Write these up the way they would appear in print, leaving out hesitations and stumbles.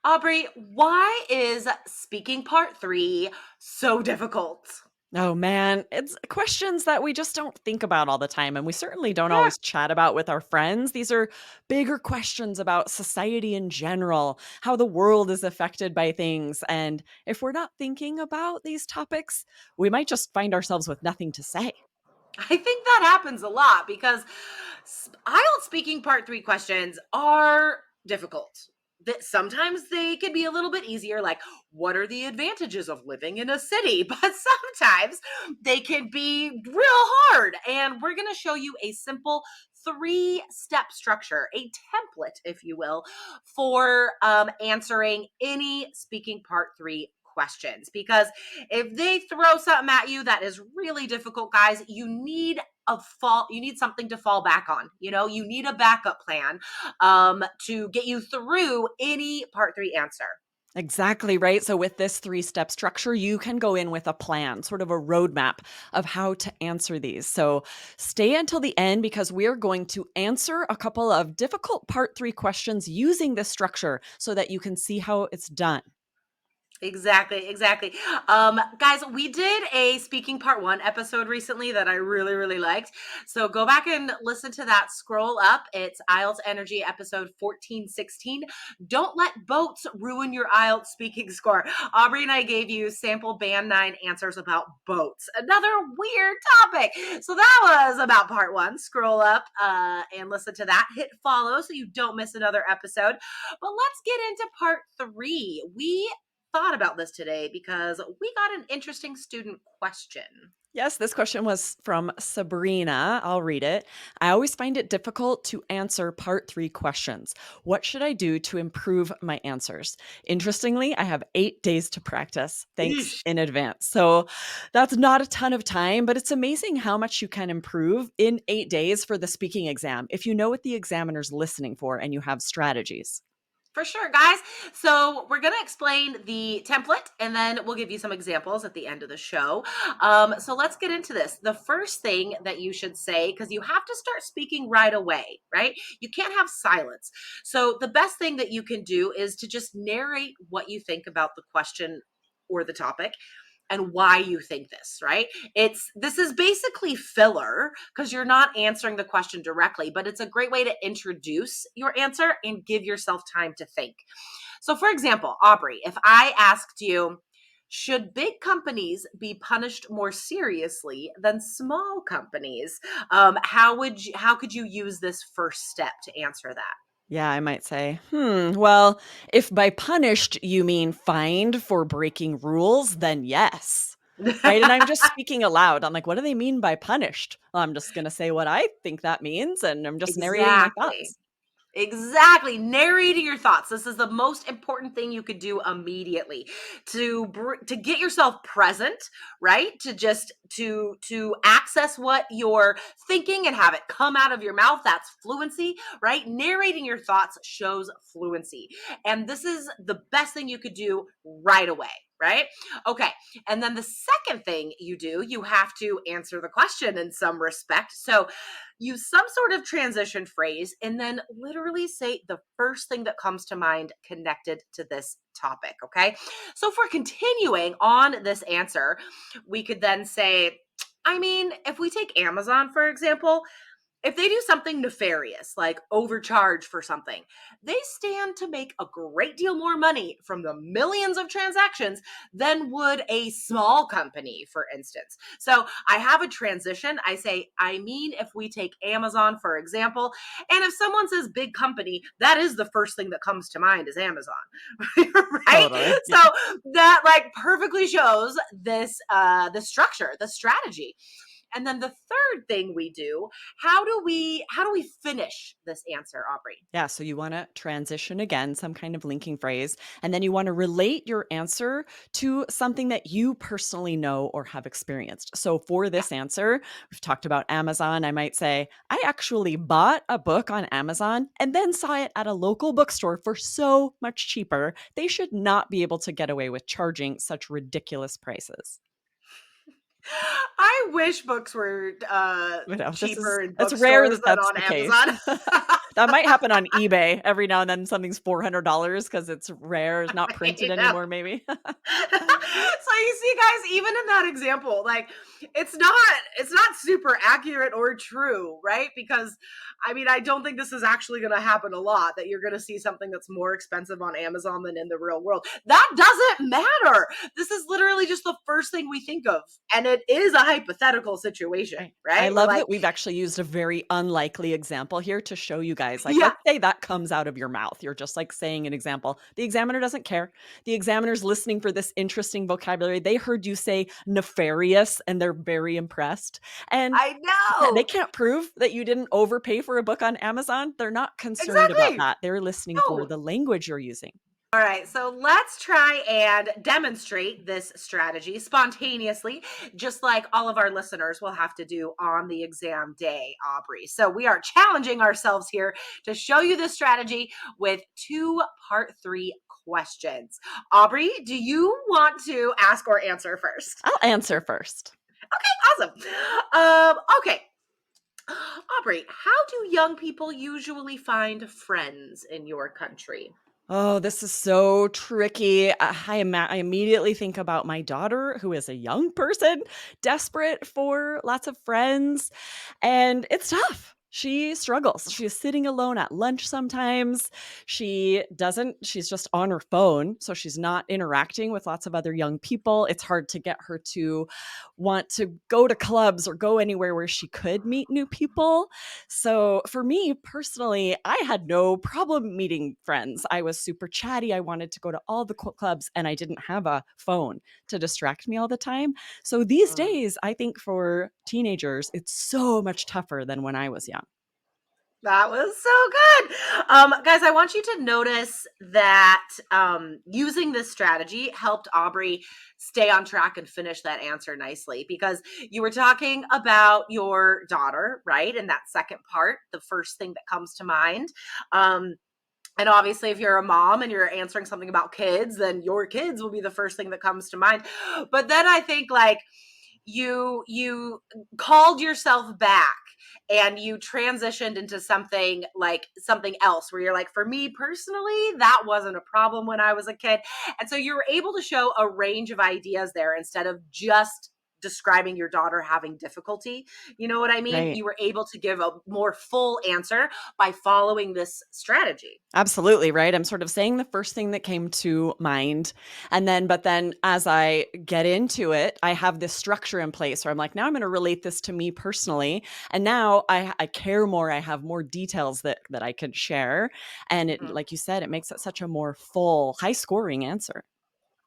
Aubrey, why is speaking part three so difficult? Oh man, it's questions that we just don't think about all the time. And we certainly don't Yeah, always chat about with our friends. These are bigger questions about society in general, how the world is affected by things. And if we're not thinking about these topics, we might just find ourselves with nothing to say. I think that happens a lot because IELTS speaking part three questions are difficult. That sometimes they can be a little bit easier, like what are the advantages of living in a city? But sometimes they can be real hard. And we're going to show you a simple three-step structure, a template, if you will, for answering any speaking part three questions. Because if they throw something at you that is really difficult, guys, you need something to fall back on. You need a backup plan to get you through any part three answer. Exactly right. So, with this three-step structure, you can go in with a plan, sort of a roadmap of how to answer these. So, stay until the end because we're going to answer a couple of difficult part three questions using this structure so that you can see how it's done. Exactly. Guys, we did a speaking part one episode recently that I really, really liked. So go back and listen to that. Scroll up. It's IELTS Energy episode 1416. Don't let boats ruin your IELTS speaking score. Aubrey and I gave you sample band 9 answers about boats. Another weird topic. So that was about part one. Scroll up and listen to that. Hit follow so you don't miss another episode. But let's get into part three. We thought about this today because we got an interesting student question. Yes, this question was from Sabrina. I'll read it. I always find it difficult to answer part three questions. What should I do to improve my answers? Interestingly, I have 8 days to practice. Thanks Eesh. in advance. So that's not a ton of time, but it's amazing how much you can improve in 8 days for the speaking exam if you know what the examiner's listening for and you have strategies. For sure, guys. So we're going to explain the template and then we'll give you some examples at the end of the show. So let's get into this. The first thing that you should say, because you have to start speaking right away, right? You can't have silence. So the best thing that you can do is to just narrate what you think about the question or the topic and why you think this, right? This is basically filler because you're not answering the question directly, but it's a great way to introduce your answer and give yourself time to think. So for example, Aubrey, if I asked you, should big companies be punished more seriously than small companies? How could you use this first step to answer that? Yeah, I might say, well, if by punished you mean fined for breaking rules, then yes. Right? And I'm just speaking aloud. I'm like, what do they mean by punished? Well, I'm just going to say what I think that means, and I'm just narrating my Exactly. thoughts. Exactly. Narrating your thoughts. This is the most important thing you could do immediately to get yourself present, right? To access what you're thinking and have it come out of your mouth. That's fluency, right? Narrating your thoughts shows fluency. And this is the best thing you could do right away, right? Okay. And then the second thing you do, you have to answer the question in some respect. So use some sort of transition phrase and then literally say the first thing that comes to mind connected to this topic. Okay. So if we're continuing on this answer, we could then say, I mean, if we take Amazon, for example, if they do something nefarious, like overcharge for something, they stand to make a great deal more money from the millions of transactions than would a small company, for instance. So I have a transition. I say, I mean, if we take Amazon, for example, and if someone says big company, that is the first thing that comes to mind is Amazon, right? Totally. So that like perfectly shows the structure, the strategy. And then the third thing we do, how do we finish this answer, Aubrey? Yeah, so you want to transition again, some kind of linking phrase, and then you want to relate your answer to something that you personally know or have experienced. So for Yeah. this answer, we've talked about Amazon. I might say, I actually bought a book on Amazon and then saw it at a local bookstore for so much cheaper. They should not be able to get away with charging such ridiculous prices. I wish books were You know, cheaper in it's rare bookstores that than that's on the case. Amazon. That might happen on eBay every now and then. Something's $400 because it's rare, it's not printed I know. anymore, maybe. So you see, guys, even in that example, like it's not super accurate or true, right? Because I mean, I don't think this is actually going to happen a lot, that you're going to see something that's more expensive on Amazon than in the real world. That doesn't matter. This is literally just the first thing we think of, and it is a hypothetical situation, Right. I right? We're love like, that we've actually used a very unlikely example here to show you guys. Like, yeah, let's say that comes out of your mouth. You're just like saying an example. The examiner doesn't care. The examiner's listening for this interesting vocabulary. They heard you say nefarious and they're very impressed. And I they know. can't prove that you didn't overpay for a book on Amazon. They're not concerned about Exactly. that. They're listening for No. the language you're using. All right, so let's try and demonstrate this strategy spontaneously, just like all of our listeners will have to do on the exam day, Aubrey. So we are challenging ourselves here to show you this strategy with two part three questions. Aubrey, do you want to ask or answer first? I'll answer first. Awesome. Okay. Aubrey, how do young people usually find friends in your country? Oh, this is so tricky. I immediately think about my daughter, who is a young person, desperate for lots of friends, and it's tough. She struggles. She's sitting alone at lunch sometimes. She's just on her phone, so she's not interacting with lots of other young people. It's hard to get her to want to go to clubs or go anywhere where she could meet new people. So for me personally, I had no problem meeting friends. I was super chatty. I wanted to go to all the clubs and I didn't have a phone to distract me all the time. So these Mm. days, I think for teenagers, it's so much tougher than when I was young. That was so good. Guys, I want you to notice that using this strategy helped Aubrey stay on track and finish that answer nicely, because you were talking about your daughter, right? And that second part, the first thing that comes to mind. Um, and obviously, if you're a mom and you're answering something about kids, then your kids will be the first thing that comes to mind. But then I think, like, you called yourself back and you transitioned into something, like something else, where you're like, for me personally, that wasn't a problem when I was a kid. And so you were able to show a range of ideas there instead of just describing your daughter having difficulty. You know what I mean? Right. You were able to give a more full answer by following this strategy. Absolutely, right? I'm sort of saying the first thing that came to mind. But then as I get into it, I have this structure in place where I'm like, now I'm going to relate this to me personally. And now I care more. I have more details that I could share. And it, Mhm. like you said, it makes it such a more full, high scoring answer.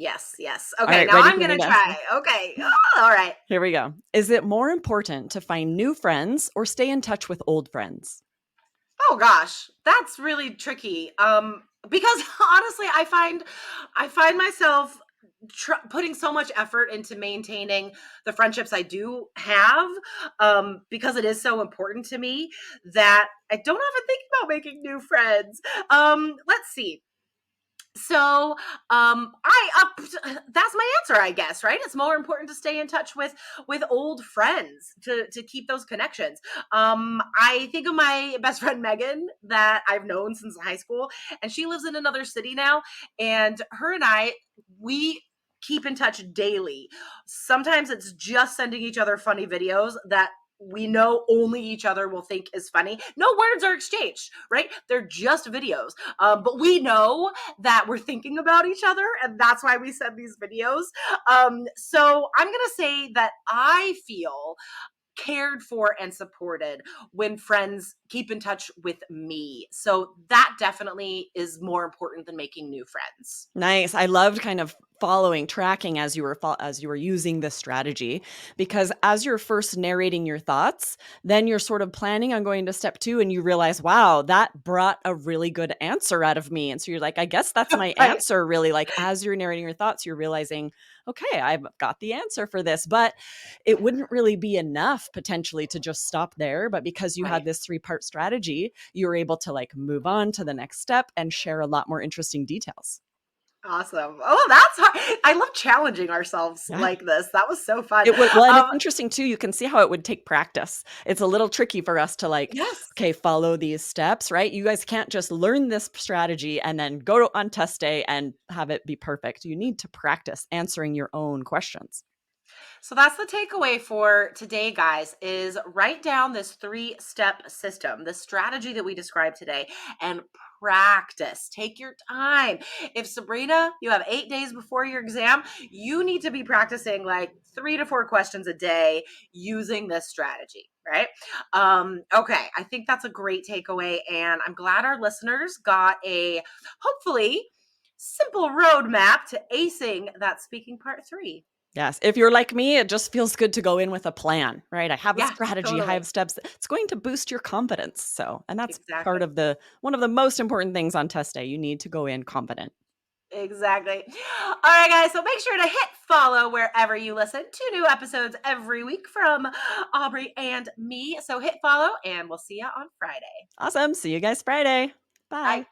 Yes, yes. All Okay, right, now ready I'm for me going to to ask you? try. Okay. All right. Here we go. Is it more important to find new friends or stay in touch with old friends? Oh gosh, that's really tricky. Because honestly, I find myself putting so much effort into maintaining the friendships I do have, because it is so important to me, that I don't often think about making new friends. Let's see. So, I that's my answer, I guess, right? It's more important to stay in touch with old friends, to keep those connections. I think of my best friend Megan, that I've known since high school, and she lives in another city now, and her and we keep in touch daily. Sometimes it's just sending each other funny videos that we know only each other will think is funny. No words are exchanged, right? They're just videos. But we know that we're thinking about each other, and that's why we send these videos. So I'm gonna say that I feel cared for and supported when friends keep in touch with me. So that definitely is more important than making new friends. Nice. I loved kind of following, tracking as you were using this strategy, because as you're first narrating your thoughts, then you're sort of planning on going to step 2 and you realize, wow, that brought a really good answer out of me. And so you're like, I guess that's my Right. answer really. Like as you're narrating your thoughts, you're realizing, okay, I've got the answer for this, but it wouldn't really be enough potentially to just stop there, but because you had Right. this three-part strategy, you were able to like move on to the next step and share a lot more interesting details. Awesome. Oh, that's hard. I love challenging ourselves Yeah. like this. That was so fun. It would well, and it's Um, interesting too, you can see how it would take practice. It's a little tricky for us to like, yes. okay, follow these steps, right? You guys can't just learn this strategy and then on test day and have it be perfect. You need to practice answering your own questions. So that's the takeaway for today, guys, is write down this three-step system, the strategy that we described today, and practice. Take your time. If Sabrina, you have 8 days before your exam, you need to be practicing like 3 to 4 questions a day using this strategy, right? Okay, I think that's a great takeaway. And I'm glad our listeners got a hopefully simple roadmap to acing that speaking part three. Yes. If you're like me, it just feels good to go in with a plan, right? I have a Yeah, strategy, I totally. have steps. It's going to boost your confidence. So, and that's part Exactly. of the one of the most important things on test day. You need to go in confident. Exactly. All right, guys. So make sure to hit follow wherever you listen to new episodes every week from Aubrey and me. So hit follow, and we'll see you on Friday. Awesome. See you guys Friday. Bye. Bye.